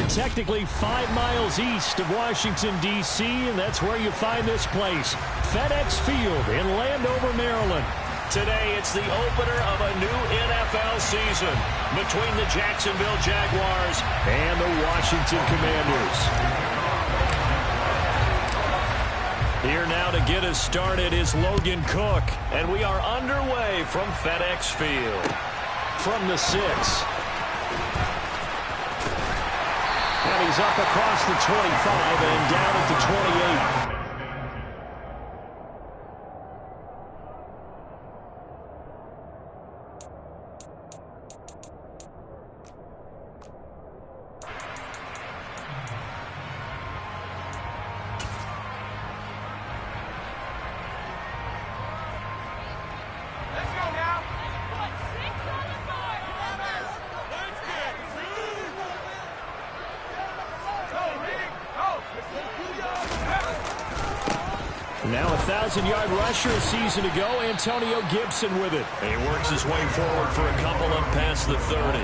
technically 5 miles east of Washington, D.C., and that's where you find this place, FedEx Field in Landover, Maryland. Today, it's the opener of a new NFL season between the Jacksonville Jaguars and the Washington Commanders. Here now to get us started is Logan Cook, and we are underway from FedEx Field. From the 6. And he's up across the 25 and down at the 28. Now a 1,000-yard rusher a season ago, Antonio Gibson with it. And he works his way forward for a couple up past the 30.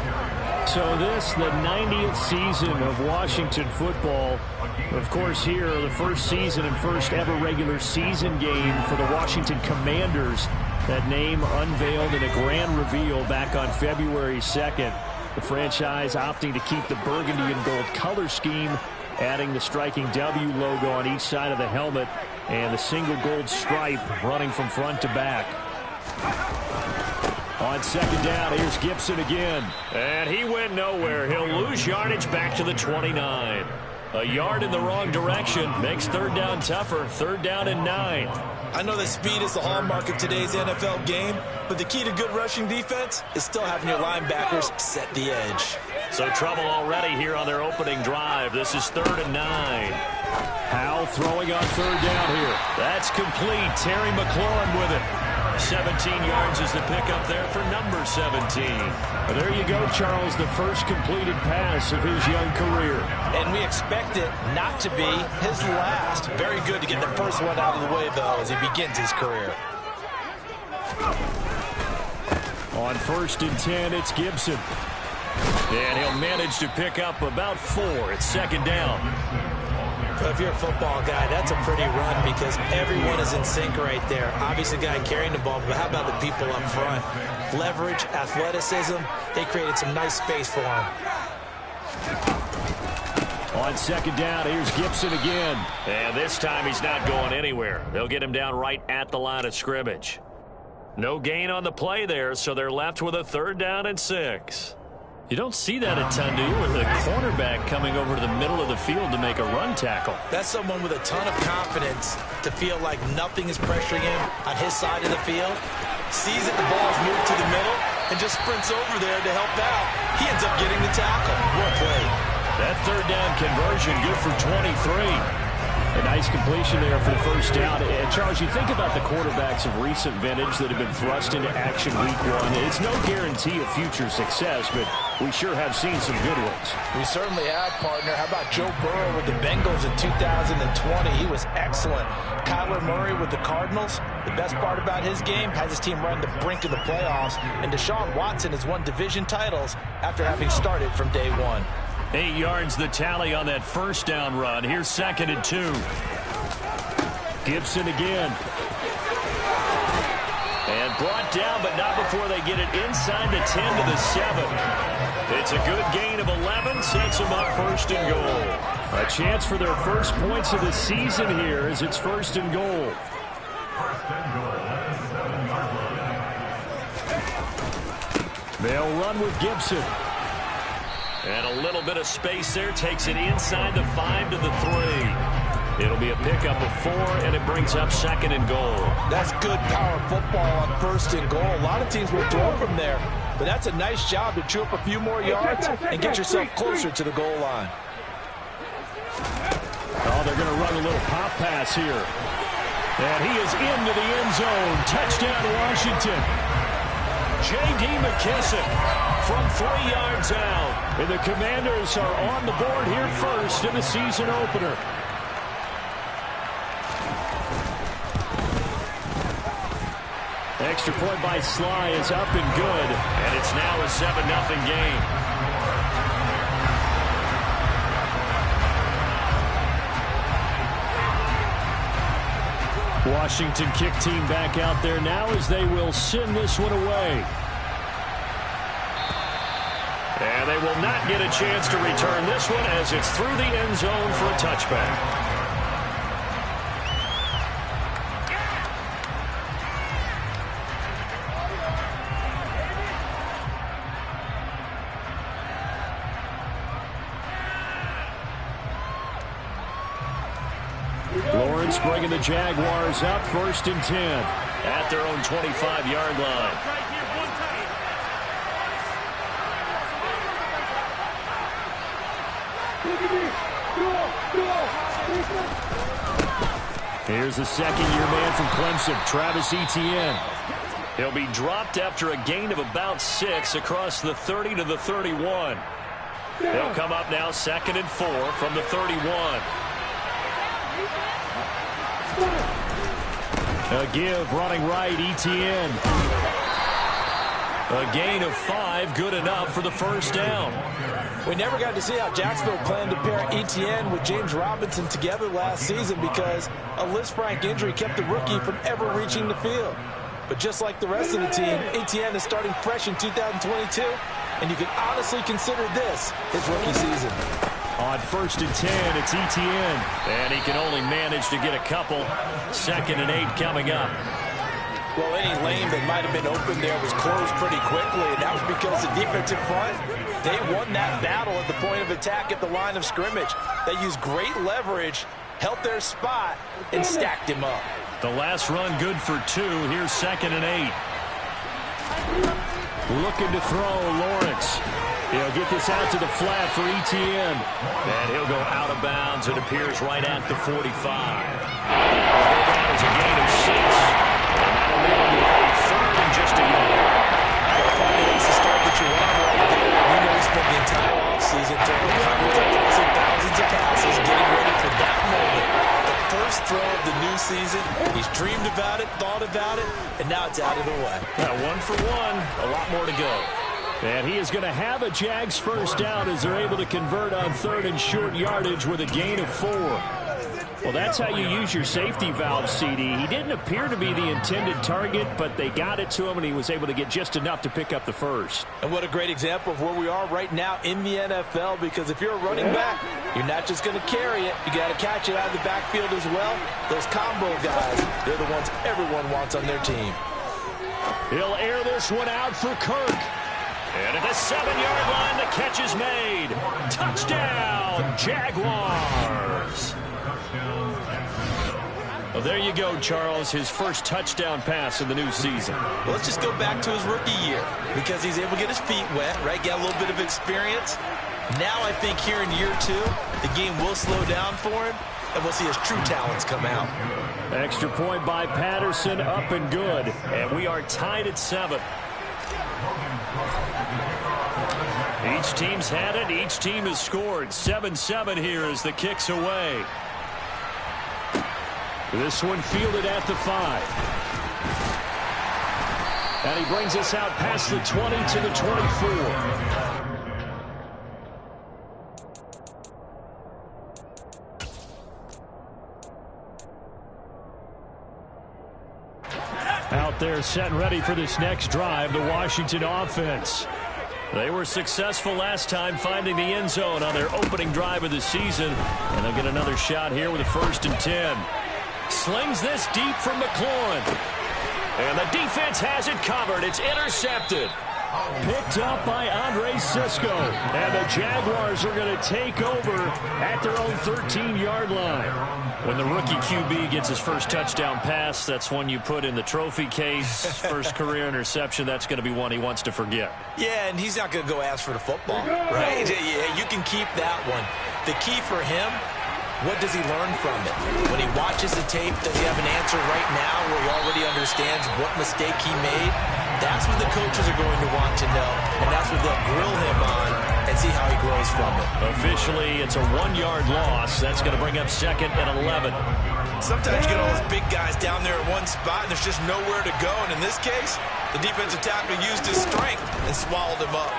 So this, the 90th season of Washington football. Of course, here, the first season and first ever regular season game for the Washington Commanders. That name unveiled in a grand reveal back on February 2nd. The franchise opting to keep the burgundy and gold color scheme, adding the striking W logo on each side of the helmet and the single gold stripe running from front to back. On second down, here's Gibson again. And he went nowhere. He'll lose yardage back to the 29. A yard in the wrong direction makes third down tougher. Third down and 9. I know that speed is the hallmark of today's NFL game, but the key to good rushing defense is still having your linebackers set the edge. So trouble already here on their opening drive. This is third and 9. Howell throwing on third down here. That's complete. Terry McLaurin with it. 17 yards is the pickup there for number 17. Well, there you go, Charles, the first completed pass of his young career. And we expect it not to be his last. Very good to get the first one out of the way, though, as he begins his career. On first and 10, it's Gibson. And he'll manage to pick up about 4. It's second down. But if you're a football guy, that's a pretty run because everyone is in sync right there. Obviously, the guy carrying the ball, but how about the people up front? Leverage, athleticism, they created some nice space for him. On second down, here's Gibson again. And this time he's not going anywhere. They'll get him down right at the line of scrimmage. No gain on the play there, so they're left with a third down and 6. You don't see that a ton, do you, with a cornerback coming over to the middle of the field to make a run tackle? That's someone with a ton of confidence to feel like nothing is pressuring him on his side of the field. Sees that the ball's moved to the middle and just sprints over there to help out. He ends up getting the tackle. What a play. That third down conversion good for 23. A nice completion there for the first down. And Charles, you think about the quarterbacks of recent vintage that have been thrust into action week 1. It's no guarantee of future success, but we sure have seen some good ones. We certainly have, partner. How about Joe Burrow with the Bengals in 2020? He was excellent. Kyler Murray with the Cardinals. The best part about his game has his team run the brink of the playoffs. And Deshaun Watson has won division titles after having started from day 1. 8 yards the tally on that first down run. Here's second and 2. Gibson again. And brought down, but not before they get it inside the 10 to the 7. It's a good gain of 11, sets them up first and goal. A chance for their first points of the season here as it's first and goal. They'll run with Gibson. And a little bit of space there. Takes it inside the 5 to the 3. It'll be a pickup of 4, and it brings up second and goal. That's good power football on first and goal. A lot of teams will throw from there, but that's a nice job to chew up a few more yards and get yourself closer to the goal line. Oh, they're going to run a little pop pass here. And he is into the end zone. Touchdown, Washington. J.D. McKissic from 3 yards out. And the Commanders are on the board here first in the season opener. Extra point by Sly is up and good. And it's now a 7-0 game. Washington kick team back out there now as they will send this one away. And they will not get a chance to return this one as it's through the end zone for a touchback. Lawrence bringing the Jaguars up 1st and 10 at their own 25-yard line. Here's the second-year man from Clemson, Travis Etienne. He'll be dropped after a gain of about 6 across the 30 to the 31. They'll come up now 2nd and 4 from the 31. A give running right, Etienne. A gain of 5, good enough for the first down. We never got to see how Jacksonville planned to pair Etienne with James Robinson together last season because a Lisfranc injury kept the rookie from ever reaching the field. But just like the rest of the team, Etienne is starting fresh in 2022, and you can honestly consider this his rookie season. On 1st and 10, it's Etienne, and he can only manage to get a couple. 2nd and 8 coming up. Well, any lane that might have been open there was closed pretty quickly, and that was because the defensive front, they won that battle at the point of attack at the line of scrimmage. They used great leverage, held their spot, and stacked him up. The last run good for 2. Here's 2nd and 8. Looking to throw, Lawrence. He'll get this out to the flat for Etienne. And he'll go out of bounds. It appears right at the 45. That is a gain of 6. And that'll leave him with a 3rd and just a yard. That's the start that you want right there. You know he spent the entire offseason throwing hundreds of passing, thousands of passes, getting ready for that moment. The first throw of the new season. He's dreamed about it, thought about it, and now it's out of the way. 1 for 1. A lot more to go. And he is going to have a Jags first down as they're able to convert on 3rd and short yardage with a gain of 4. Well, that's how you use your safety valve, CD. He didn't appear to be the intended target, but they got it to him, and he was able to get just enough to pick up the first. And what a great example of where we are right now in the NFL, because if you're a running back, you're not just going to carry it. You got to catch it out of the backfield as well. Those combo guys, they're the ones everyone wants on their team. He'll air this one out for Kirk. And at the 7-yard line, the catch is made. Touchdown, Jaguars. Well, there you go, Charles. His first touchdown pass in the new season. Well, let's just go back to his rookie year because he's able to get his feet wet, right? Get a little bit of experience. Now I think here in year 2, the game will slow down for him, and we'll see his true talents come out. Extra point by Patterson, up and good. And we are tied at 7. Each team's had it. Each team has scored. 7-7 here as the kick's away. This one fielded at the 5. And he brings us out past the 20 to the 24. Out there set and ready for this next drive, the Washington offense. They were successful last time finding the end zone on their opening drive of the season. And they'll get another shot here with a 1st and 10. Slings this deep from McLaurin. And the defense has it covered. It's intercepted. Picked up by Andre Sisco. And the Jaguars are going to take over at their own 13-yard line. When the rookie QB gets his first touchdown pass, that's one you put in the trophy case. First career interception, that's going to be one he wants to forget. Yeah, and he's not going to go ask for the football, right? Yeah, you can keep that one. The key for him, what does he learn from it? When he watches the tape, does he have an answer right now where he already understands what mistake he made? That's what the coaches are going to want to know, and that's what they'll grill him on and see how he grows from it. Officially, it's a 1-yard loss. That's going to bring up 2nd and 11. Sometimes you get all those big guys down there in one spot, and there's just nowhere to go. And in this case, the defensive tackle used his strength and swallowed him up.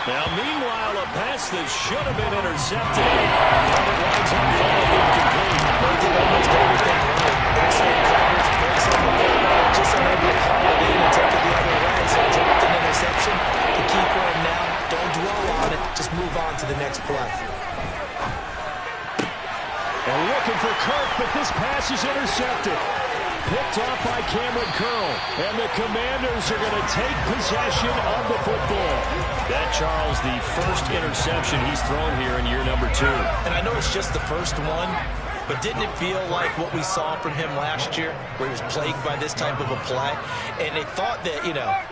Now, meanwhile, a pass that should have been intercepted. And it winds up falling incomplete. They did almost everything right. Excellent coverage, breaks on the football, just unable to haul it in and take it the other way. So dropped an interception. The key for him now, don't dwell on it. Just move on to the next play. And looking for Kirk, but this pass is intercepted. Picked off by Cameron Curl. And the Commanders are going to take possession of the football. That, Charles, the first interception he's thrown here in year number 2. And I know it's just the first one, but didn't it feel like what we saw from him last year, where he was plagued by this type of a play? And they thought that,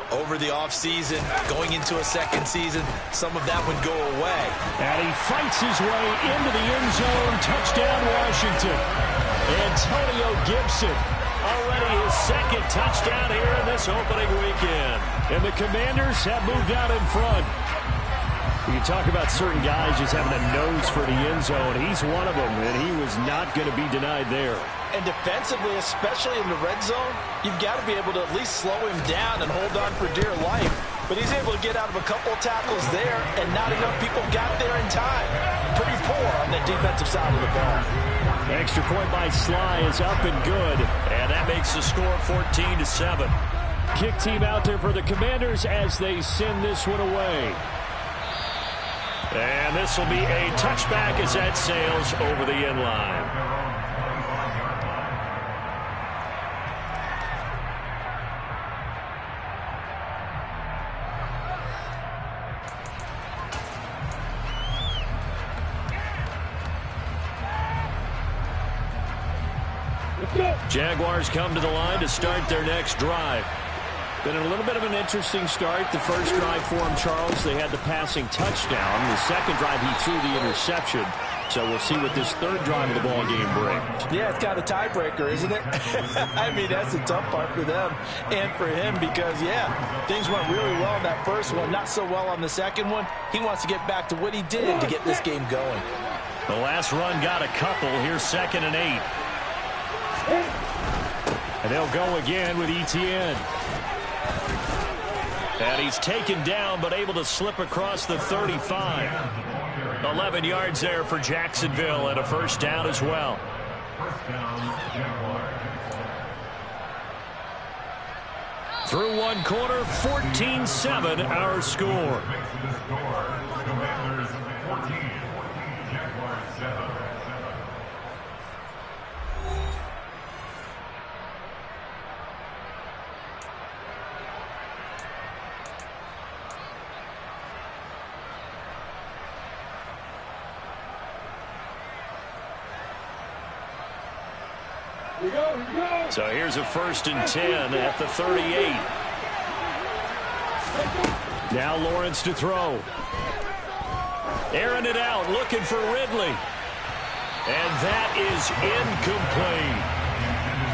over the offseason, going into a second season, some of that would go away. And he fights his way into the end zone. Touchdown, Washington. Antonio Gibson, already his second touchdown here in this opening weekend. And the Commanders have moved out in front. You talk about certain guys just having a nose for the end zone. He's one of them, and he was not going to be denied there. And defensively, especially in the red zone, you've got to be able to at least slow him down and hold on for dear life. But he's able to get out of a couple of tackles there, and not enough people got there in time. Pretty poor on the defensive side of the ball. Extra point by Sly is up and good, and that makes the score 14-7. Kick team out there for the Commanders as they send this one away. And this will be a touchback as that sails over the end line. Jaguars come to the line to start their next drive. Been a little bit of an interesting start. The first drive for him, Charles, they had the passing touchdown. The second drive, he threw the interception. So we'll see what this third drive of the ball game brings. Yeah, it's kind of a tiebreaker, isn't it? I mean, that's the tough part for them and for him because, things went really well in that first one, not so well on the second one. He wants to get back to what he did to get this game going. The last run got a couple. Here's 2nd and 8. And they'll go again with Etienne. And he's taken down, but able to slip across the 35. 11 yards there for Jacksonville, and a first down as well. Through one quarter, 14-7, our score. So here's a 1st and 10 at the 38. Now Lawrence to throw. Airing it out, looking for Ridley. And that is incomplete.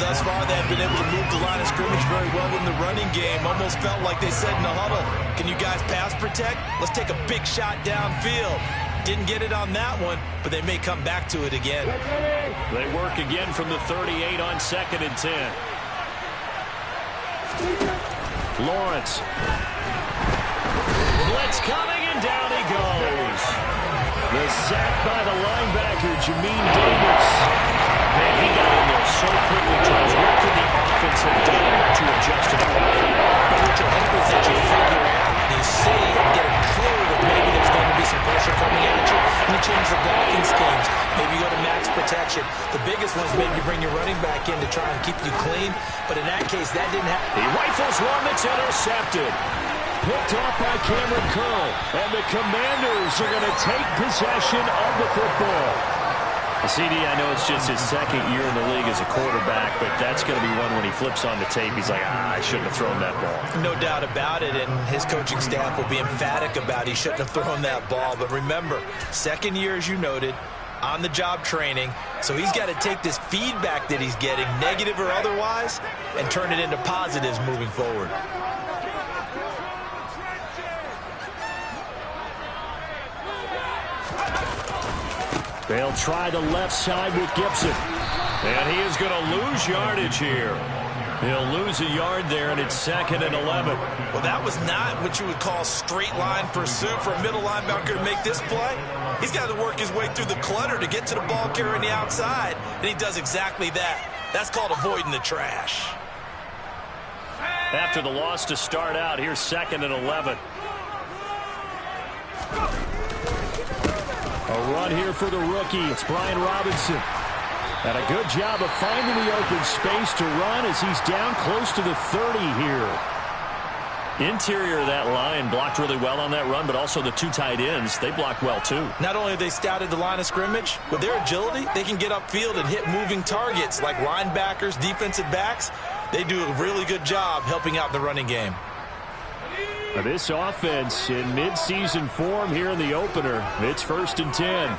Thus far, they've been able to move the line of scrimmage very well in the running game. Almost felt like they said in the huddle, can you guys pass protect? Let's take a big shot downfield. Didn't get it on that one, but they may come back to it again. They work again from the 38 on 2nd and 10. Lawrence. Blitz coming, and down he goes. The sack by the linebacker, Jamin Davis. Man, he got in there so quickly, Charles. What could the offense have done to adjust to the play? But what you hope is that you figure out, you see, and get a clue that maybe there's going to be some pressure coming at you, and you change the blocking schemes. Maybe you go to max protection. The biggest one is maybe you bring your running back in to try and keep you clean, but in that case, that didn't happen. He rifles one that's intercepted. Picked off by Cameron Curl, and the Commanders are going to take possession of the football. CD, I know it's just his second year in the league as a quarterback, but that's going to be one when he flips on the tape. He's like, I shouldn't have thrown that ball. No doubt about it, and his coaching staff will be emphatic about he shouldn't have thrown that ball. But remember, second year, as you noted, on-the-job training, so he's got to take this feedback that he's getting, negative or otherwise, and turn it into positives moving forward. They'll try the left side with Gibson. And he is going to lose yardage here. He'll lose a yard there, and it's 2nd and 11. Well, that was not what you would call straight line pursuit for a middle linebacker to make this play. He's got to work his way through the clutter to get to the ball carrier on the outside, and he does exactly that. That's called avoiding the trash. After the loss to start out, here's 2nd and 11. A run here for the rookie. It's Brian Robinson. And a good job of finding the open space to run as he's down close to the 30 here. Interior of that line blocked really well on that run, but also the 2 tight ends, they blocked well too. Not only have they scouted the line of scrimmage, with their agility, they can get upfield and hit moving targets like linebackers, defensive backs. They do a really good job helping out the running game. This offense in midseason form here in the opener. It's 1st and 10.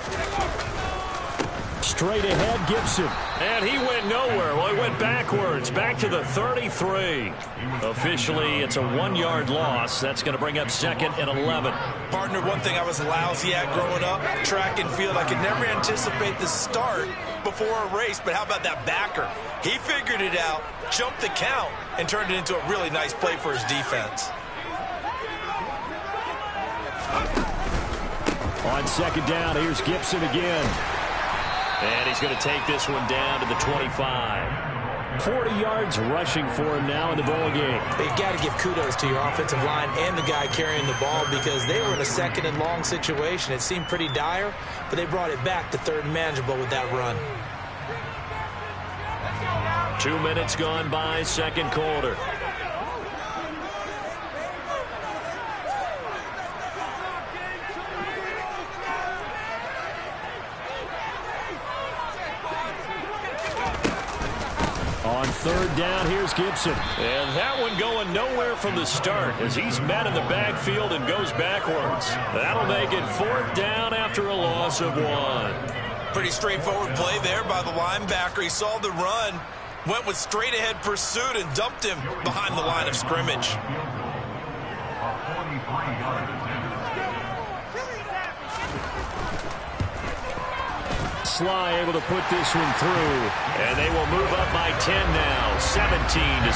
Straight ahead, Gibson. And he went nowhere. Well, he went backwards, back to the 33. Officially, it's a 1-yard loss. That's going to bring up 2nd and 11. Partner, one thing I was lousy at growing up, track and field. I could never anticipate the start before a race, but how about that backer? He figured it out, jumped the count, and turned it into a really nice play for his defense. On 2nd down, here's Gibson again. And he's going to take this one down to the 25. 40 yards rushing for him now in the ball game. You've got to give kudos to your offensive line and the guy carrying the ball because they were in a 2nd and long situation. It seemed pretty dire, but they brought it back to 3rd and manageable with that run. 2 minutes gone by, 2nd quarter. On 3rd down, here's Gibson. And that one going nowhere from the start as he's met in the backfield and goes backwards. That'll make it 4th down after a loss of 1. Pretty straightforward play there by the linebacker. He saw the run, went with straight-ahead pursuit, and dumped him behind the line of scrimmage. Sly able to put this one through, and they will move up by 10 now, 17-7.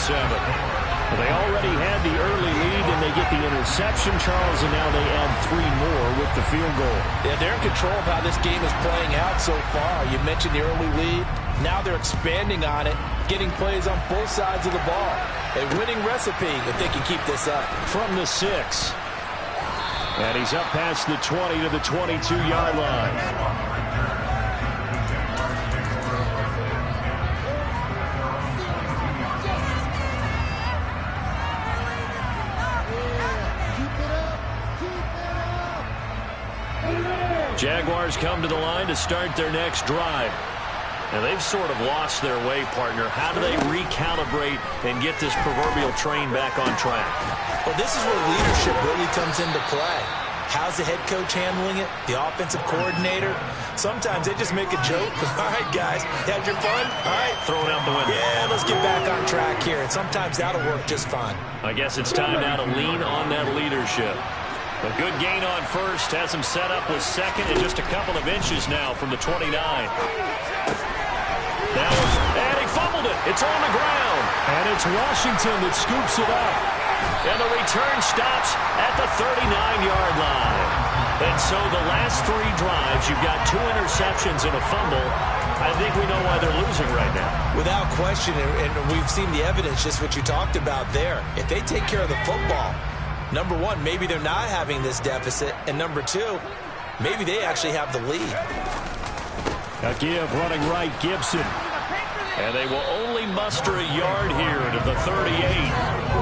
They already had the early lead, and they get the interception, Charles, and now they add 3 more with the field goal. Yeah, they're in control of how this game is playing out so far. You mentioned the early lead. Now they're expanding on it, getting plays on both sides of the ball. A winning recipe if they can keep this up. From the 6. And he's up past the 20 to the 22-yard line. Jaguars come to the line to start their next drive. And they've sort of lost their way, partner. How do they recalibrate and get this proverbial train back on track? Well, this is where leadership really comes into play. How's the head coach handling it? The offensive coordinator? Sometimes they just make a joke. All right, guys, had your fun? All right. Throw it out the window. Yeah, let's get back on track here. And sometimes that'll work just fine. I guess it's time now to lean on that leadership. A good gain on 1st, has him set up with 2nd and just a couple of inches now from the 29. Now, and he fumbled it. It's on the ground. And it's Washington that scoops it up. And the return stops at the 39-yard line. And so the last 3 drives, you've got 2 interceptions and a fumble. I think we know why they're losing right now. Without question, and we've seen the evidence, just what you talked about there. If they take care of the football, number 1, maybe they're not having this deficit. And number 2, maybe they actually have the lead. A give running right, Gibson. And they will only muster a yard here to the 38.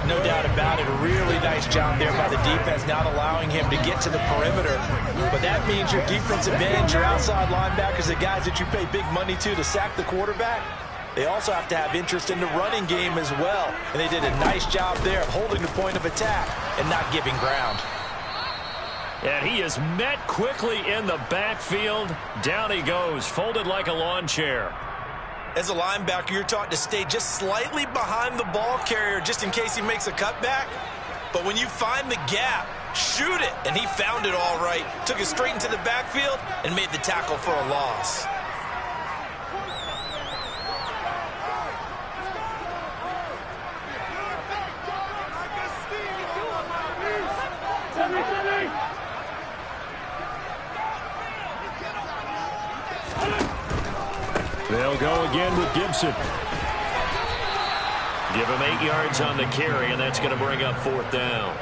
No doubt about it. A really nice job there by the defense, not allowing him to get to the perimeter. But that means your defensive ends, your outside linebackers, the guys that you pay big money to sack the quarterback, they also have to have interest in the running game as well. And they did a nice job there of holding the point of attack and not giving ground. And he is met quickly in the backfield. Down he goes, folded like a lawn chair. As a linebacker, you're taught to stay just slightly behind the ball carrier just in case he makes a cutback. But when you find the gap, shoot it. And he found it all right. Took it straight into the backfield and made the tackle for a loss. They'll go again with Gibson. Give him 8 yards on the carry, and that's going to bring up 4th down.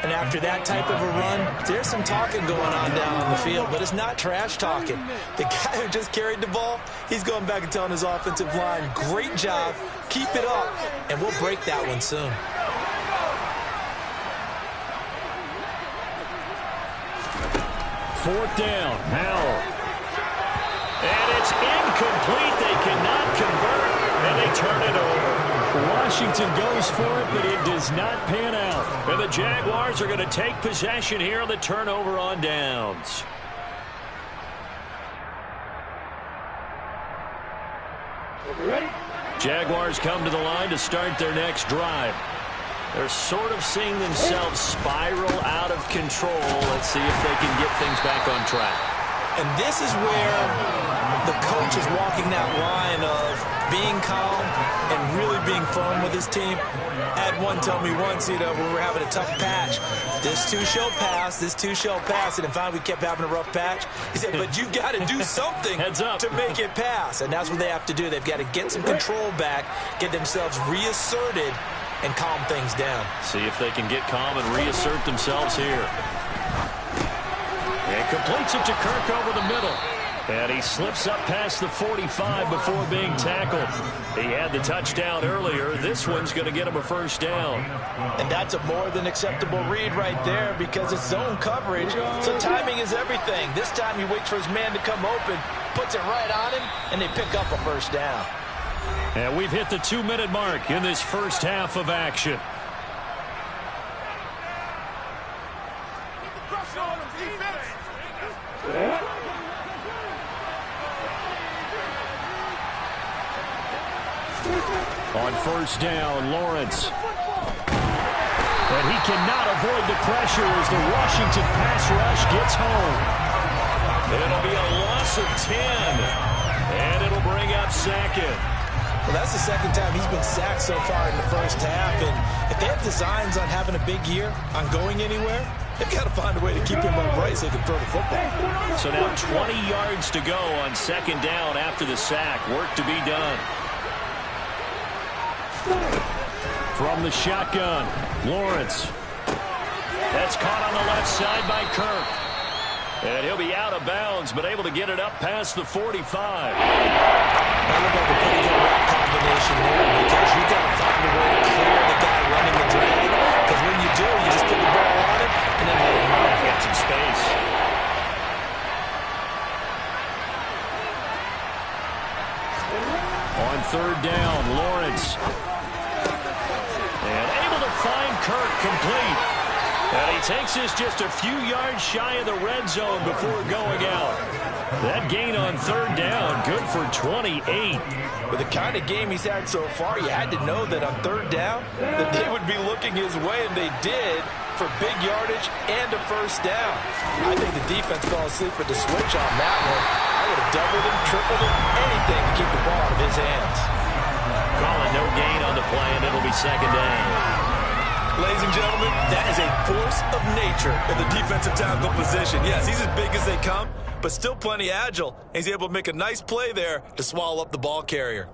And after that type of a run, there's some talking going on down on the field, but it's not trash talking. The guy who just carried the ball, he's going back and telling his offensive line, great job, keep it up, and we'll break that one soon. Fourth down, Howell. And it's incomplete. They cannot convert, and they turn it over. Washington goes for it, but it does not pan out. And the Jaguars are going to take possession here on the turnover on downs. Jaguars come to the line to start their next drive. They're sort of seeing themselves spiral out of control. Let's see if they can get things back on track. And this is where the coach is walking that line of being calm and really being firm with his team. I had one tell me once, when we were having a tough patch, this too shall pass, this too shall pass. And in fact, we kept having a rough patch. He said, but you got to do something to make it pass. And that's what they have to do. They've got to get some control back, get themselves reasserted, and calm things down. See if they can get calm and reassert themselves here. And completes it to Kirk over the middle. And he slips up past the 45 before being tackled. He had the touchdown earlier. This one's going to get him a first down. And that's a more than acceptable read right there because it's zone coverage, so timing is everything. This time he waits for his man to come open, puts it right on him, and they pick up a first down. And we've hit the 2-minute mark in this first half of action. On first down, Lawrence. And he cannot avoid the pressure as the Washington pass rush gets home. It'll be a loss of 10. And it'll bring up second. Well, that's the second time he's been sacked so far in the first half. And if they have designs on having a big year, on going anywhere, they've got to find a way to keep him upright so they can throw the football. So now 20 yards to go on second down after the sack. Work to be done. From the shotgun, Lawrence. That's caught on the left side by Kirk. And he'll be out of bounds, but able to get it up past the 45. That looked like a pretty good route combination there because you've got to find a way to clear the guy running the drag. Because when you do, you just put the ball on him and then let him run. Get some space. On third down, Lawrence. And able to find Kirk complete. And he takes this just a few yards shy of the red zone before going out. That gain on third down, good for 28. With the kind of game he's had so far, you had to know that on third down that they would be looking his way, and they did for big yardage and a first down. I think the defense fell asleep with the switch on that one. I would have doubled him, tripled him, anything to keep the ball out of his hands. Calling no gain on the play, and it'll be second down. Ladies and gentlemen, that is a force of nature in the defensive tackle position. Yes, he's as big as they come, but still plenty agile. He's able to make a nice play there to swallow up the ball carrier.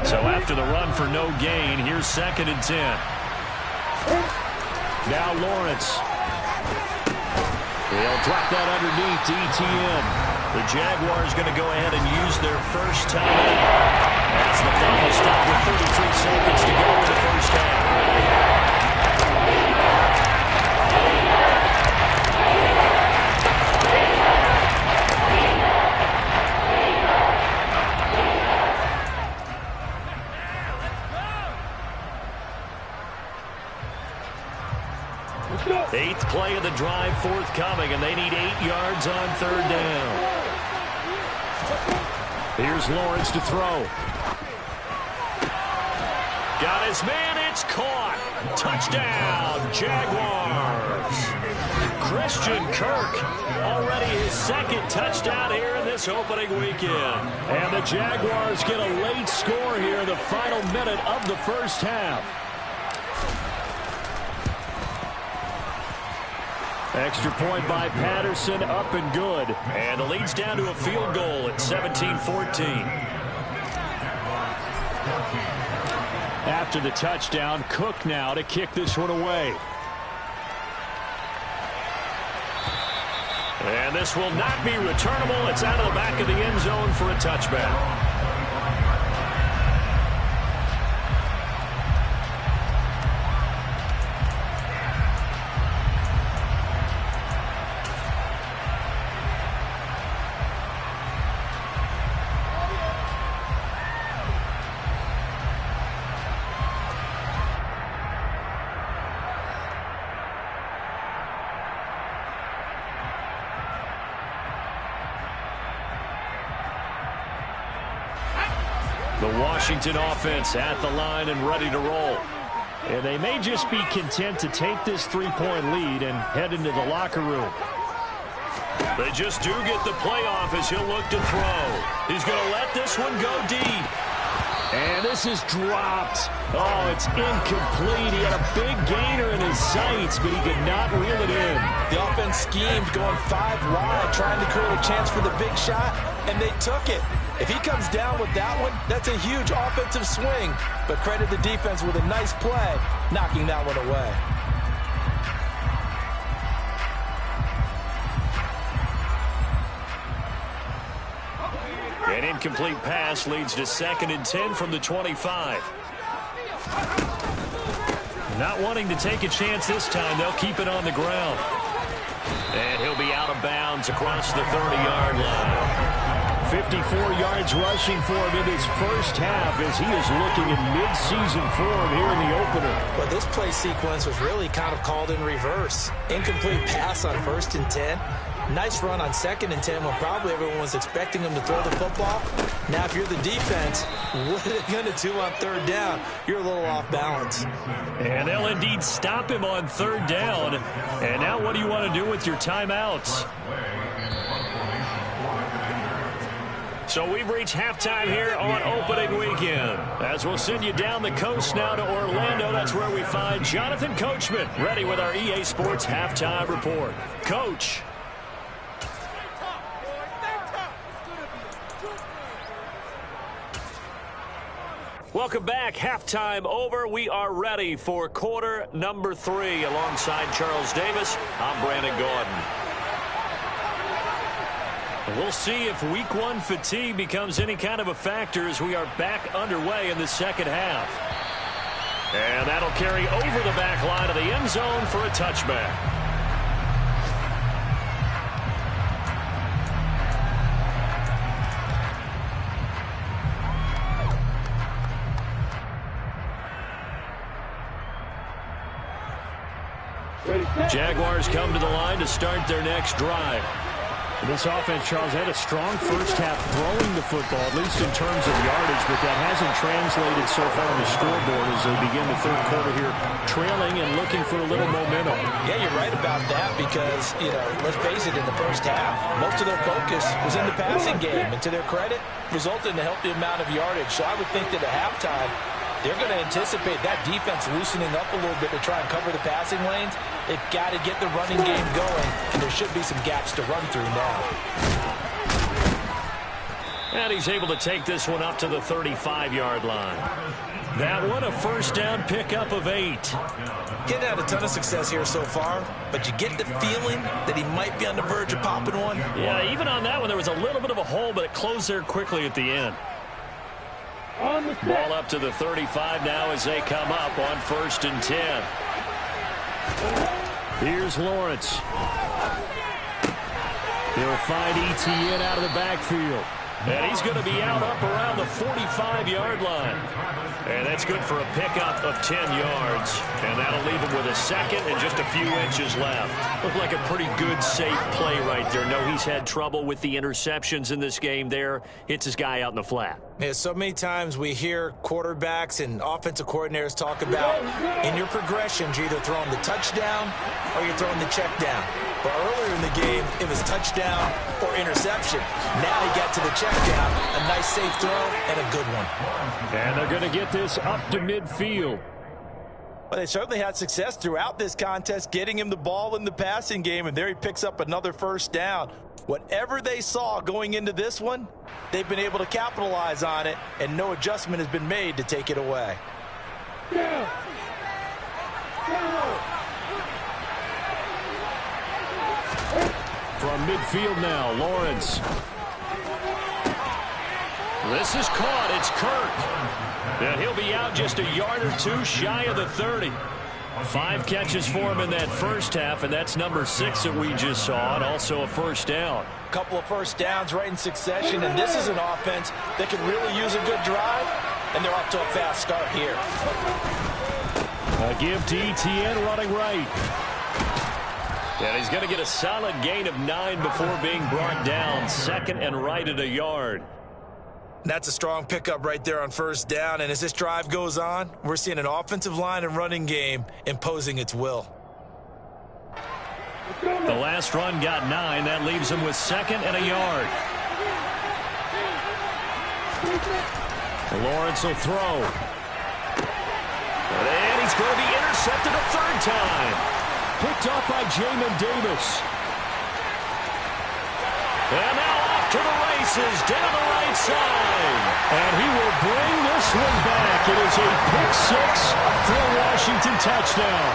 So after the run for no gain, here's second and 10. Now Lawrence. He'll drop that underneath to ETN. The Jaguars going to go ahead and use their first timeout. As the clock will stop with 33 seconds to go in the first half. Eighth play of the drive forthcoming, and they need 8 yards on third down. Here's Lawrence to throw. Got his man, it's caught. Touchdown, Jaguars. Christian Kirk. Already his second touchdown here in this opening weekend. And the Jaguars get a late score here in the final minute of the first half. Extra point by Patterson, up and good. And the lead's down to a field goal at 17-14. After the touchdown, Cook now to kick this one away. And this will not be returnable. It's out of the back of the end zone for a touchback. The Washington offense at the line and ready to roll. And they may just be content to take this three-point lead and head into the locker room. They just do get the playoff as he'll look to throw. He's going to let this one go deep. And this is dropped. Oh, it's incomplete. He had a big gainer in his sights, but he could not reel it in. The offense schemed going 5 wide, trying to create a chance for the big shot, and they took it. If he comes down with that one, that's a huge offensive swing. But credit the defense with a nice play, knocking that one away. An incomplete pass leads to 2nd and 10 from the 25. Not wanting to take a chance this time, they'll keep it on the ground. And he'll be out of bounds across the 30-yard line. 54 yards rushing for him in his first half as he is looking in mid-season form here in the opener. But this play sequence was really kind of called in reverse. Incomplete pass on 1st and 10. Nice run on 2nd and 10 when probably everyone was expecting him to throw the football. Now, if you're the defense, what are they going to do on 3rd down? You're a little off balance. And they'll indeed stop him on 3rd down. And now what do you want to do with your timeouts? So we've reached halftime here on opening weekend. As we'll send you down the coast now to Orlando, that's where we find Jonathan Coachman, ready with our EA Sports Halftime Report. Coach. Welcome back. Halftime over. We are ready for quarter number 3. Alongside Charles Davis, I'm Brandon Gordon. We'll see if week 1 fatigue becomes any kind of a factor as we are back underway in the second half. And that'll carry over the back line of the end zone for a touchback. Jaguars come to the line to start their next drive. This offense, Charles, had a strong first half throwing the football, at least in terms of yardage, but that hasn't translated so far on the scoreboard as they begin the third quarter here, trailing and looking for a little momentum. Yeah, you're right about that because, let's face it, in the first half, most of their focus was in the passing game, and to their credit, resulted in a healthy amount of yardage. So I would think that at halftime, they're going to anticipate that defense loosening up a little bit to try and cover the passing lanes. They've got to get the running game going, and there should be some gaps to run through now. And he's able to take this one up to the 35-yard line. That one, a first down pickup of 8. Getting had a ton of success here so far, but you get the feeling that he might be on the verge of popping one. Yeah, even on that one, there was a little bit of a hole, but it closed there quickly at the end. Ball up to the 35 now as they come up on 1st and 10. Here's Lawrence. They'll find Etienne out of the backfield. And he's going to be out up around the 45-yard line. And that's good for a pickup of 10 yards. And that'll leave him with a second and just a few inches left. Looked like a pretty good, safe play right there. No, he's had trouble with the interceptions in this game there. Hits his guy out in the flat. Yeah, so many times we hear quarterbacks and offensive coordinators talk about in your progressions, you're either throwing the touchdown or you're throwing the check down. But earlier in the game, it was touchdown or interception. Now he got to the check down. A nice safe throw and a good one. And they're going to get this up to midfield. Well, they certainly had success throughout this contest, getting him the ball in the passing game, and there he picks up another first down. Whatever they saw going into this one, they've been able to capitalize on it, and no adjustment has been made to take it away. From midfield now, Lawrence. This is caught. It's Kirk. And he'll be out just a yard or two shy of the 30. 5 catches for him in that first half, and that's number 6 that we just saw, and also a first down. A couple of first downs right in succession, and this is an offense that can really use a good drive, and they're off to a fast start here. A give to Etienne running right. And he's going to get a solid gain of 9 before being brought down. Second and right at a yard. That's a strong pickup right there on first down, and as this drive goes on, we're seeing an offensive line and running game imposing its will. The last run got 9. That leaves him with second and a yard. Lawrence will throw. And he's going to be intercepted a third time. Picked off by Jamin Davis. And now off to the races down the right side. And he will bring this one back. It is a pick-6 for a Washington touchdown.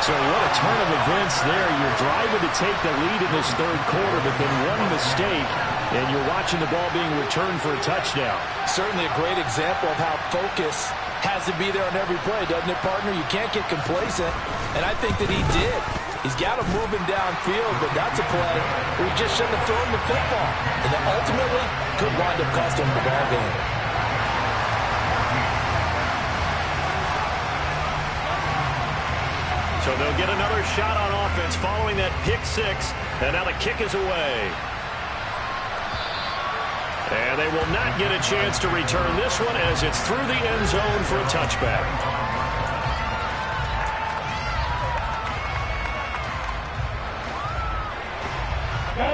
So what a turn of events there. You're driving to take the lead in this third quarter, but then one mistake, and you're watching the ball being returned for a touchdown. Certainly a great example of how focus has to be there on every play, doesn't it, partner? You can't get complacent, and I think that he did. He's got him moving downfield, but that's a play where he just shouldn't have thrown the football, and that ultimately could wind up costing him the ball game. So they'll get another shot on offense following that pick-6, and now the kick is away. And they will not get a chance to return this one as it's through the end zone for a touchback.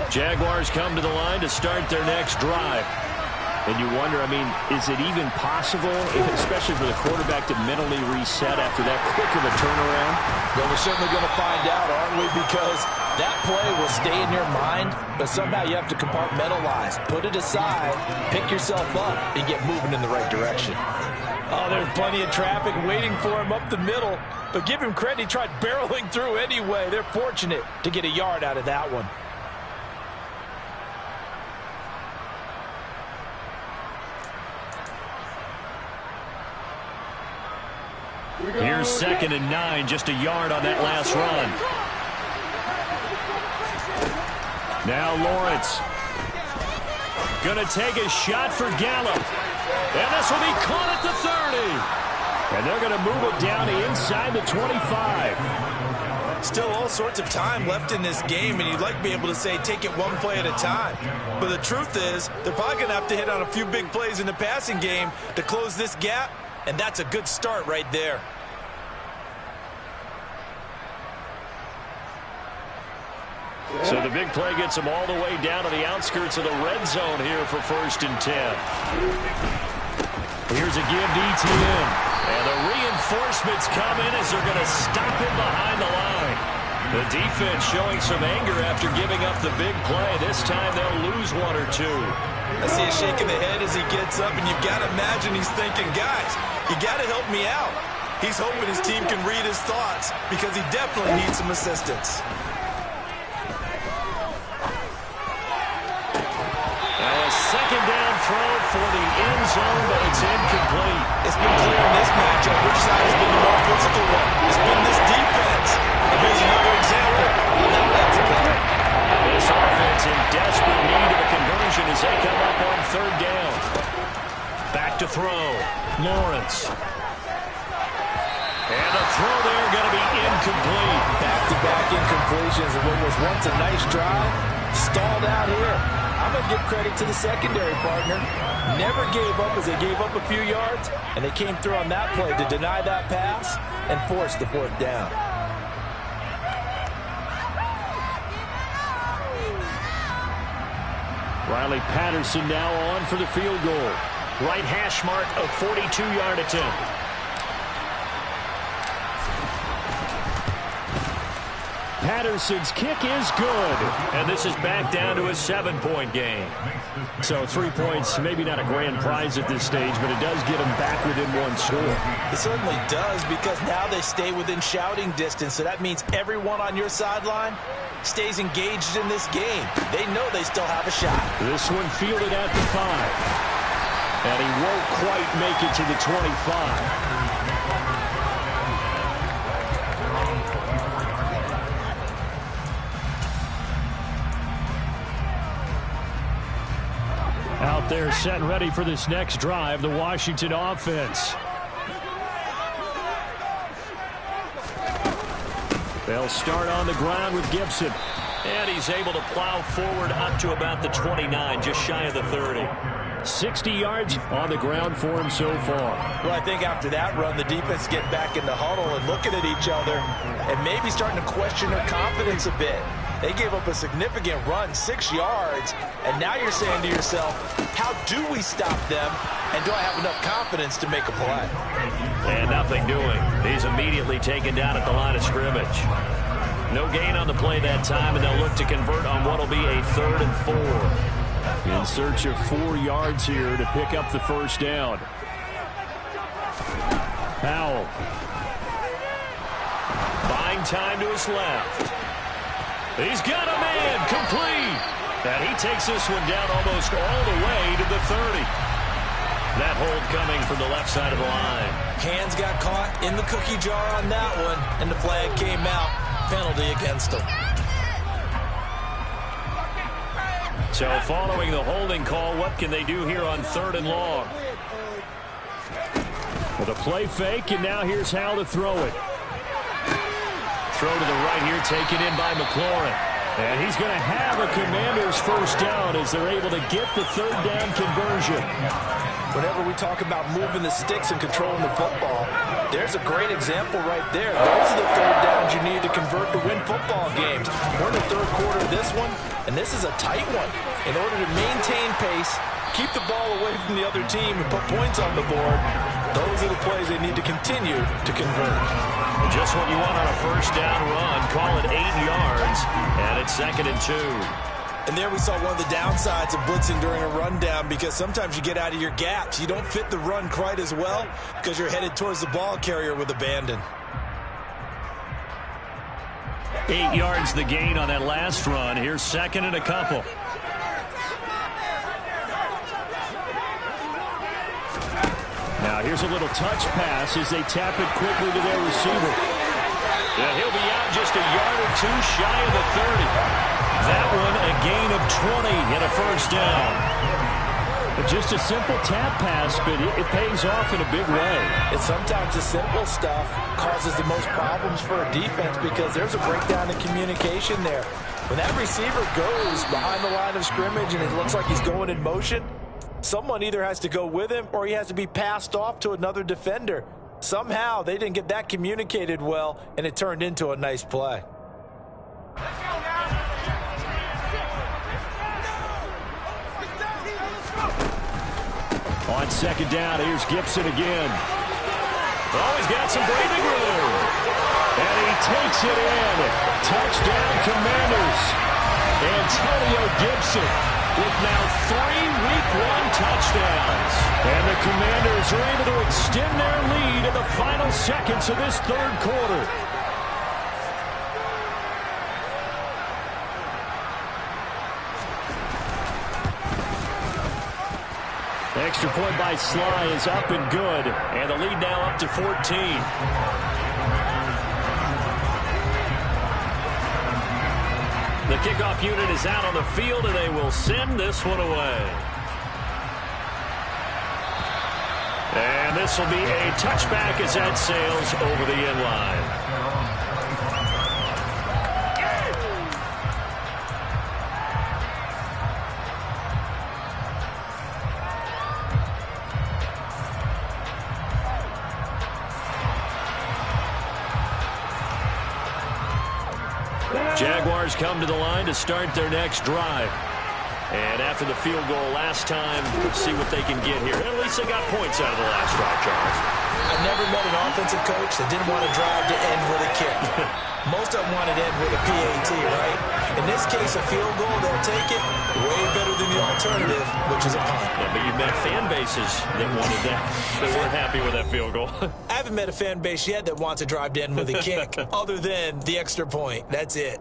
Jaguars come to the line to start their next drive. And you wonder, I mean, is it even possible, especially for the quarterback, to mentally reset after that quick of a turnaround? Well, we're certainly going to find out, aren't we? Because that play will stay in your mind, but somehow you have to compartmentalize. Put it aside, pick yourself up, and get moving in the right direction. Oh, there's plenty of traffic waiting for him up the middle. But give him credit, he tried barreling through anyway. They're fortunate to get a yard out of that one. Here's second and 9, just a yard on that last run. Now Lawrence. Going to take a shot for Gallup. And this will be caught at the 30. And they're going to move it down to inside the 25. Still all sorts of time left in this game, and you'd like to be able to say take it one play at a time. But the truth is, they're probably going to have to hit on a few big plays in the passing game to close this gap, and that's a good start right there. So the big play gets them all the way down to the outskirts of the red zone here for 1st and 10. Here's a give to Etienne. And the reinforcements come in as they're going to stop him behind the line. The defense showing some anger after giving up the big play. This time they'll lose 1 or 2. I see a shake of the head as he gets up, and you've got to imagine he's thinking, guys, you got to help me out. He's hoping his team can read his thoughts because he definitely needs some assistance. Second down throw for the end zone, but it's incomplete. It's been clear in this matchup which side has been the more physical one. It's been this defense. And here's another example of that next play. This offense in desperate need of a conversion as they come up on 3rd down. Back to throw. Lawrence. And the throw there going to be incomplete. Back-to-back incompletions of what was once a nice drive. Stalled out here. I'm going to give credit to the secondary partner. Never gave up as they gave up a few yards, and they came through on that play to deny that pass and force the 4th down. Riley Patterson now on for the field goal. Right hash mark, a 42-yard attempt. Patterson's kick is good. And this is back down to a 7-point game. So 3 points, maybe not a grand prize at this stage, but it does get them back within one score. It certainly does, because now they stay within shouting distance. So that means everyone on your sideline stays engaged in this game. They know they still have a shot. This one fielded at the 5. And he won't quite make it to the 25. Out there set and ready for this next drive, the Washington offense. They'll start on the ground with Gibson. And he's able to plow forward up to about the 29, just shy of the 30. 60 yards on the ground for him so far. Well, I think after that run, the defense get back in the huddle and looking at each other and maybe starting to question their confidence a bit. They gave up a significant run, 6 yards, and now you're saying to yourself, how do we stop them, and do I have enough confidence to make a play? And nothing doing. He's immediately taken down at the line of scrimmage. No gain on the play that time, and they'll look to convert on what will be a 3rd and 4. In search of 4 yards here to pick up the first down. Powell. Buying time to his left. He's got a man complete. And he takes this one down almost all the way to the 30. That hold coming from the left side of the line. Hands got caught in the cookie jar on that one, and the flag came out. Penalty against him. So following the holding call, what can they do here on 3rd and long? With a play fake, and now here's how to throw it. Throw to the right here, taken in by McLaurin. And he's going to have a Commanders first down as they're able to get the 3rd down conversion. Whenever we talk about moving the sticks and controlling the football, there's a great example right there. Those are the 3rd downs you need to convert to win football games. We're in the 3rd quarter of this one, and this is a tight one. In order to maintain pace, keep the ball away from the other team, and put points on the board, those are the plays they need to continue to convert. Just what you want on a first down run. Call it 8 yards, and it's 2nd and 2. And there we saw one of the downsides of blitzing during a rundown, because sometimes you get out of your gaps. You don't fit the run quite as well because you're headed towards the ball carrier with abandon. 8 yards the gain on that last run. Here's 2nd and a couple. Now here's a little touch pass as they tap it quickly to their receiver. Yeah, he'll be out just a yard or 2 shy of the 30. That one a gain of 20 and a first down. But just a simple tap pass, but it pays off in a big way. And sometimes the simple stuff causes the most problems for a defense, because there's a breakdown in communication there. When that receiver goes behind the line of scrimmage and it looks like he's going in motion, someone either has to go with him or he has to be passed off to another defender. Somehow they didn't get that communicated well, and it turned into a nice play. On 2nd down, here's Gibson again. Oh, he's got some breathing room. And he takes it in. Touchdown, Commanders. Antonio Gibson with now 3 Week 1 touchdowns. And the Commanders are able to extend their lead in the final seconds of this 3rd quarter. Extra point by Sly is up and good. And the lead now up to 14. The kickoff unit is out on the field, and they will send this one away. And this will be a touchback as that sails over the end line. Jaguars come to the line to start their next drive. And after the field goal last time, let's see what they can get here. At least they got points out of the last drive, Charles. I've never met an offensive coach that didn't want to drive to end with a kick. Most of them want to end with a PAT, right? In this case, a field goal, they'll take it way better than the alternative, which is a punt. Yeah, but you've met fan bases that wanted that. They weren't happy with that field goal. I haven't met a fan base yet that wants to drive to end with a kick other than the extra point. That's it.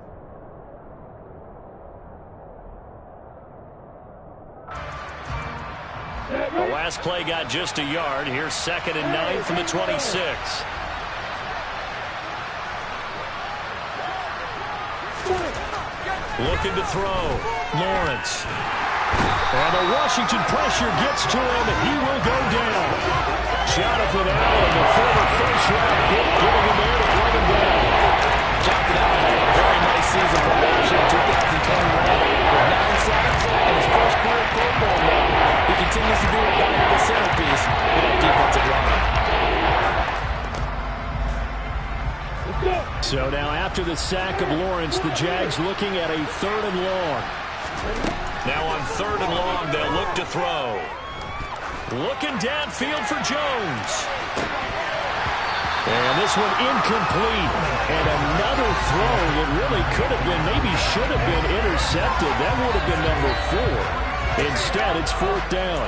The last play got just a yard. Here's 2nd and 9 from the 26. Looking to throw. Lawrence. And the Washington pressure gets to him, and he will go down. Jonathan Allen, the former first-round pick, getting him there to bring him down. Jonathan Allen had a very nice season for Washington in 2021 with 9 sacks and his first career Pro Bowl now. He continues to be a valuable centerpiece for that defensive line. So now after the sack of Lawrence, the Jags looking at a 3rd and long. Now on 3rd and long, they'll look to throw. Looking downfield for Jones. And this one incomplete. And another throw that really could have been, maybe should have been intercepted. That would have been number 4. Instead, it's 4th down.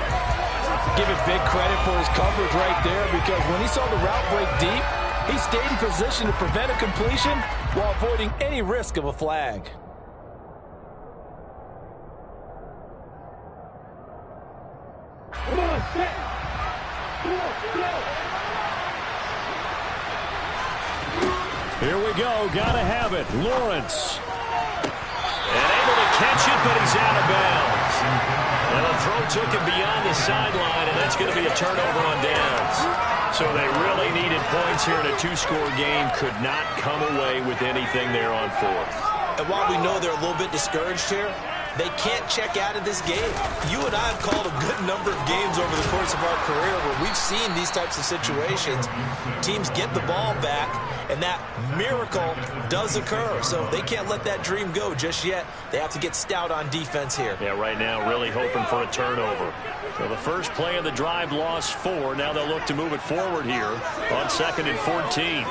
Give it big credit for his coverage right there, because when he saw the route break deep, he stayed in position to prevent a completion while avoiding any risk of a flag. Here we go. Gotta have it. Lawrence. And able to catch it, but he's out of bounds. And the throw took him beyond the sideline, and that's going to be a turnover on downs. So they really needed points here in a 2-score game. Could not come away with anything there on 4th. And while we know they're a little bit discouraged here, they can't check out of this game. You and I have called a good number of games over the course of our career where we've seen these types of situations. Teams get the ball back, and that miracle does occur. So they can't let that dream go just yet. They have to get stout on defense here. Yeah, right now really hoping for a turnover. So the first play of the drive lost 4. Now they'll look to move it forward here on 2nd and 14.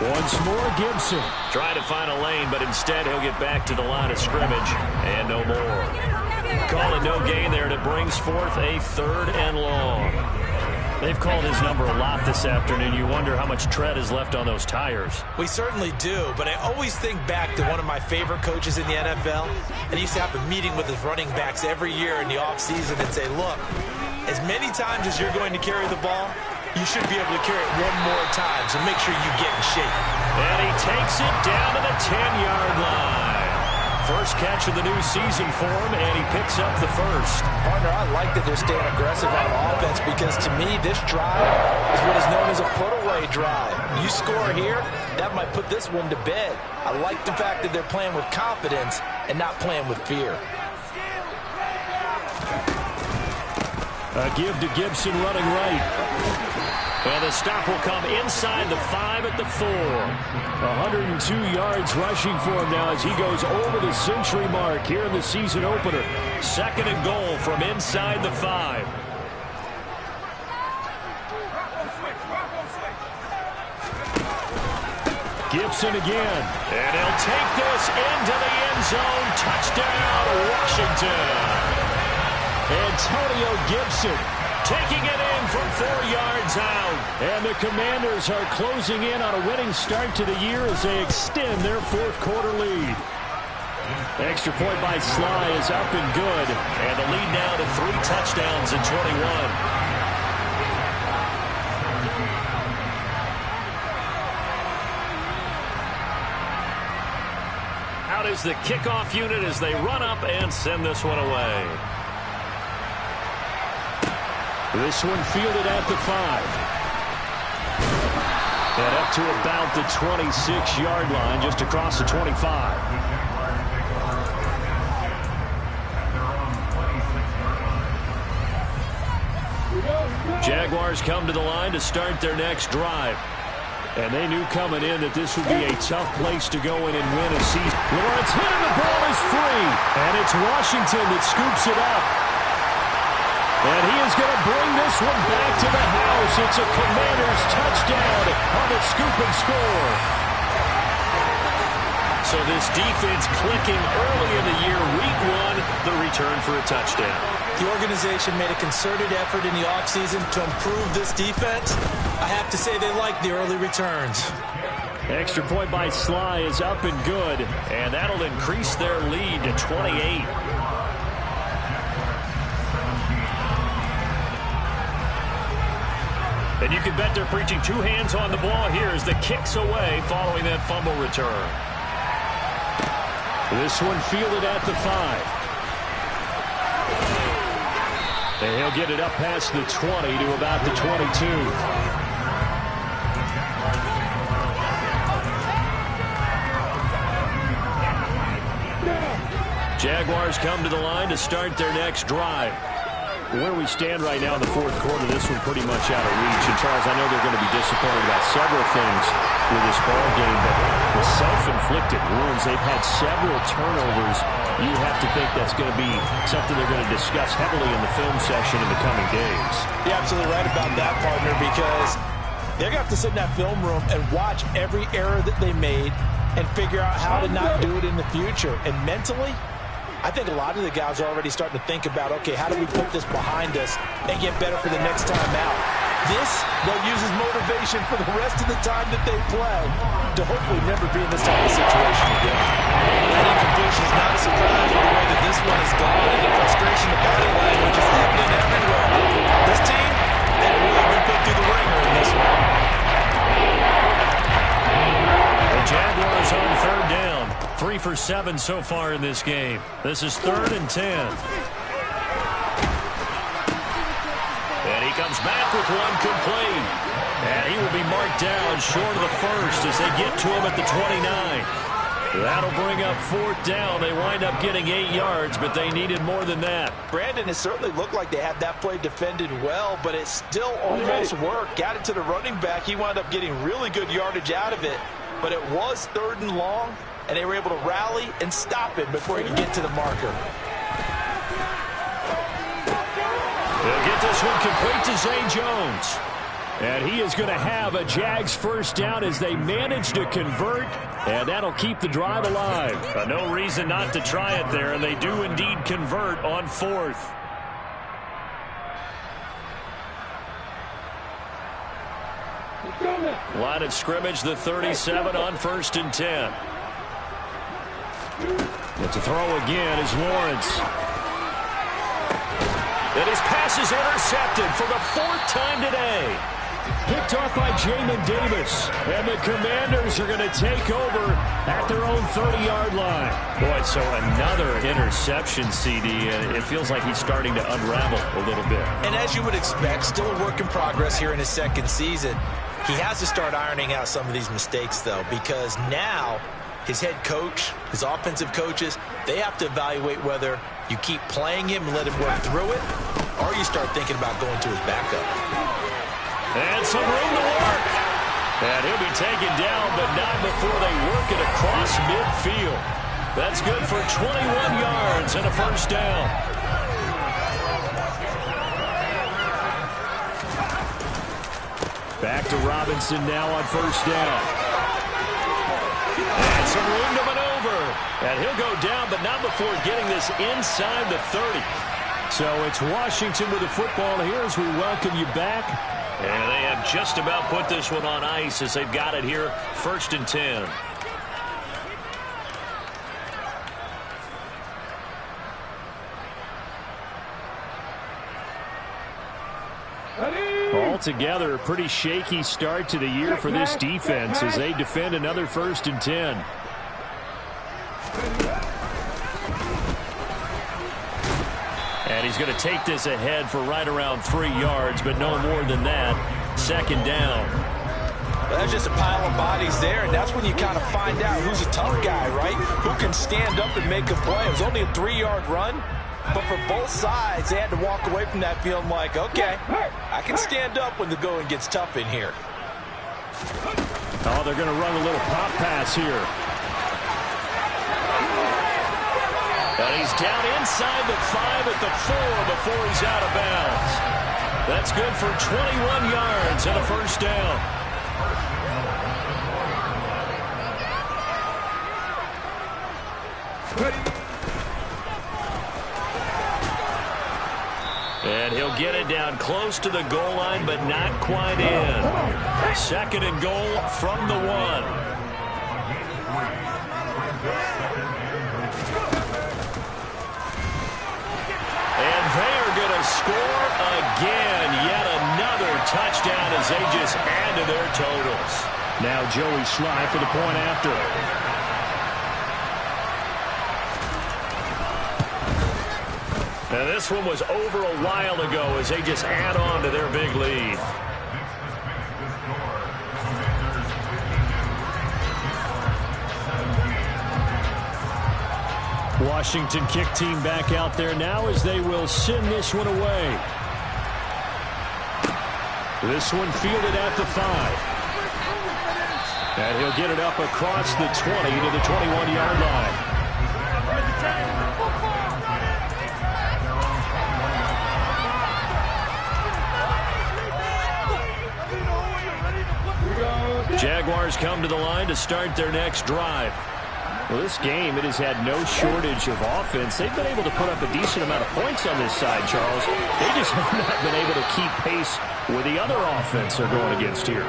Once more, Gibson. Trying to find a lane, but instead he'll get back to the line of scrimmage, and no more. Call it no gain there, and it brings forth a 3rd and long. They've called his number a lot this afternoon. You wonder how much tread is left on those tires. We certainly do, but I always think back to one of my favorite coaches in the NFL, and he used to have a meeting with his running backs every year in the offseason and say, look, as many times as you're going to carry the ball, you should be able to carry it one more time, so make sure you get in shape. And he takes it down to the 10-yard line. First catch of the new season for him, and he picks up the first. Partner, I like that they're staying aggressive on offense, because to me, this drive is what is known as a put-away drive. You score here, that might put this one to bed. I like the fact that they're playing with confidence and not playing with fear. A give to Gibson running right. And the stop will come inside the 5 at the 4. 102 yards rushing for him now as he goes over the century mark here in the season opener. 2nd and goal from inside the 5. Gibson again. And he'll take this into the end zone. Touchdown, Washington. Antonio Gibson taking it in from 4 yards out. And the Commanders are closing in on a winning start to the year as they extend their 4th quarter lead. Extra point by Sly is up and good. And the lead now to 3 touchdowns in 21. Out is the kickoff unit as they run up and send this one away. This one fielded at the 5. And up to about the 26-yard line, just across the 25. Jaguars come to the line to start their next drive. And they knew coming in that this would be a tough place to go in and win a season. Lawrence hit and the ball is free. And it's Washington that scoops it up. And he is going to bring this one back to the house. It's a Commanders touchdown on the scoop and score. So this defense clicking early in the year, week one, the return for a touchdown. The organization made a concerted effort in the offseason to improve this defense. I have to say they like the early returns. Extra point by Sly is up and good, and that'll increase their lead to 28. And you can bet they're preaching two hands on the ball here as the kick's away following that fumble return. This one fielded at the 5. And he'll get it up past the 20 to about the 22. Jaguars come to the line to start their next drive. Where we stand right now in the fourth quarter, this one pretty much out of reach. And, Charles, I know they're going to be disappointed about several things with this ball game, but the self-inflicted wounds, they've had several turnovers. You have to think that's going to be something they're going to discuss heavily in the film session in the coming days. You're absolutely right about that, partner, because they're going to have to sit in that film room and watch every error that they made and figure out how to not do it in the future. And mentally, I think a lot of the guys are already starting to think about, okay, how do we put this behind us and get better for the next time out? This, they'll use as motivation for the rest of the time that they play to hopefully never be in this type of situation again. That incompletion is not a surprise with the way that this one has gone, and the frustration, the body language is evident everywhere. This team, they've really been put through the ringer in this one. The Jaguars on third down. 3 for 7 so far in this game. This is 3rd and 10. And he comes back with one complete. And he will be marked down short of the first as they get to him at the 29. That'll bring up 4th down. They wind up getting 8 yards, but they needed more than that. Brandon, it certainly looked like they had that play defended well, but it still almost worked. Got it to the running back. He wound up getting really good yardage out of it, but it was 3rd and long, and they were able to rally and stop it before he could get to the marker. They'll get this one complete to Zay Jones. And he is going to have a Jags first down as they manage to convert, and that'll keep the drive alive. No reason not to try it there, and they do indeed convert on 4th. Line of scrimmage, the 37 on 1st and 10. But to throw again is Lawrence. And his pass is intercepted for the 4th time today. Picked off by Jamin Davis. And the Commanders are going to take over at their own 30-yard line. Boy, so another interception, CD, and it feels like he's starting to unravel a little bit. And as you would expect, still a work in progress here in his 2nd season. He has to start ironing out some of these mistakes, though, because now his head coach, his offensive coaches, they have to evaluate whether you keep playing him and let him work through it, or you start thinking about going to his backup. And some room to work. And he'll be taken down, but not before they work it across midfield. That's good for 21 yards and a first down. Back to Robinson now on first down. And some room to maneuver. And he'll go down, but not before getting this inside the 30. So it's Washington with the football here as we welcome you back. And they have just about put this one on ice as they've got it here, 1st and 10. Altogether, a pretty shaky start to the year for this defense as they defend another 1st and 10. And he's going to take this ahead for right around 3 yards, but no more than that. 2nd down. Well, there's just a pile of bodies there, and that's when you kind of find out who's a tough guy, right? Who can stand up and make a play. It was only a 3-yard run, but for both sides, they had to walk away from that feeling like, okay, I can stand up when the going gets tough in here. Oh, they're going to run a little pop pass here. And he's down inside the 5 at the 4 before he's out of bounds. That's good for 21 yards and a first down. And he'll get it down close to the goal line, but not quite in. 2nd and goal from the 1. And they are going to score again. Yet another touchdown as they just add to their totals. Now Joey Slye for the point after. Now this one was over a while ago as they just add on to their big lead. Washington kick team back out there now as they will send this one away. This one fielded at the 5. And he'll get it up across the 20 to the 21-yard line. Jaguars come to the line to start their next drive. Well, this game, it has had no shortage of offense. They've been able to put up a decent amount of points on this side, Charles. They just have not been able to keep pace with the other offense they're going against here.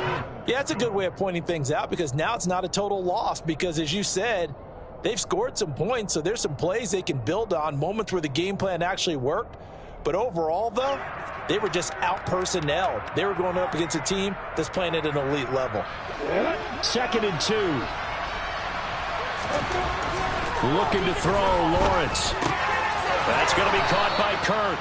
Yeah, that's a good way of pointing things out because now it's not a total loss because, as you said, they've scored some points, so there's some plays they can build on, moments where the game plan actually worked. But overall, though, they were just out-personnel. They were going up against a team that's playing at an elite level. 2nd and 2. Looking to throw, Lawrence. That's going to be caught by Kirk.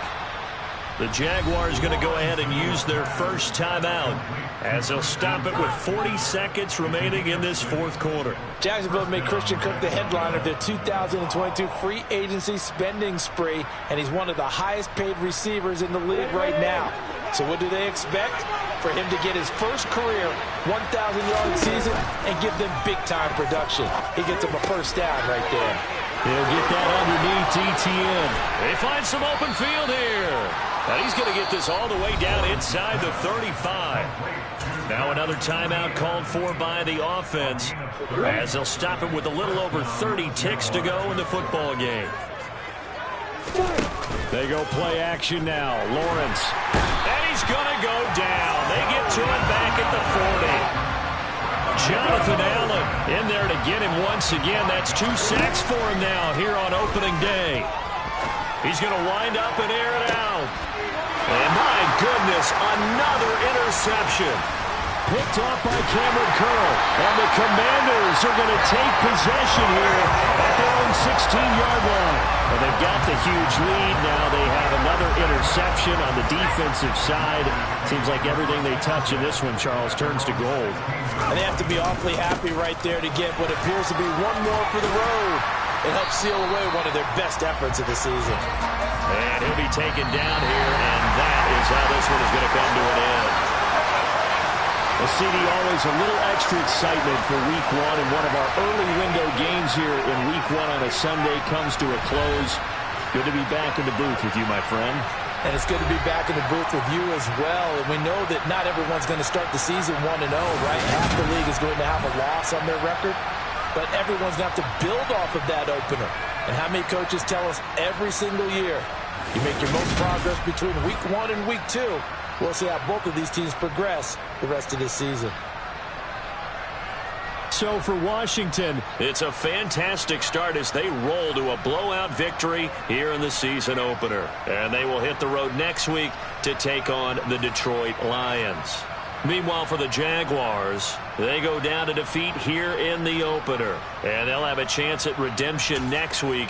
The Jaguars going to go ahead and use their first timeout as they'll stop it with 40 seconds remaining in this 4th quarter. Jacksonville made Christian Kirk the headliner of their 2022 free agency spending spree, and he's one of the highest paid receivers in the league right now. So what do they expect? For him to get his first career 1,000-yard season and give them big-time production. He gets them a first down right there. He'll get that underneath ETN. They find some open field here. And he's going to get this all the way down inside the 35. Now another timeout called for by the offense as they'll stop it with a little over 30 ticks to go in the football game. They go play action now. Lawrence. And he's going to go down. They get to him back at the 40. Jonathan Allen in there to get him once again. That's 2 sacks for him now here on opening day. He's going to wind up and air it out. And my goodness, another interception. Picked off by Cameron Curl. And the Commanders are going to take possession here at their own 16-yard line. And they've got the huge lead. Now they have another interception on the defensive side. Seems like everything they touch in this one, Charles, turns to gold. And they have to be awfully happy right there to get what appears to be one more for the road. It helps seal away one of their best efforts of the season. And he'll be taken down here, and that is how this one is going to come to an end. Well, CD, always a little extra excitement for Week 1, and one of our early window games here in Week 1 on a Sunday comes to a close. Good to be back in the booth with you, my friend. And it's good to be back in the booth with you as well. And we know that not everyone's going to start the season 1-0, right? Half the league is going to have a loss on their record. But everyone's going to have to build off of that opener. And how many coaches tell us every single year, you make your most progress between Week 1 and Week 2. We'll see how both of these teams progress the rest of this season. So for Washington, it's a fantastic start as they roll to a blowout victory here in the season opener. And they will hit the road next week to take on the Detroit Lions. Meanwhile, for the Jaguars, they go down to defeat here in the opener. And they'll have a chance at redemption next week.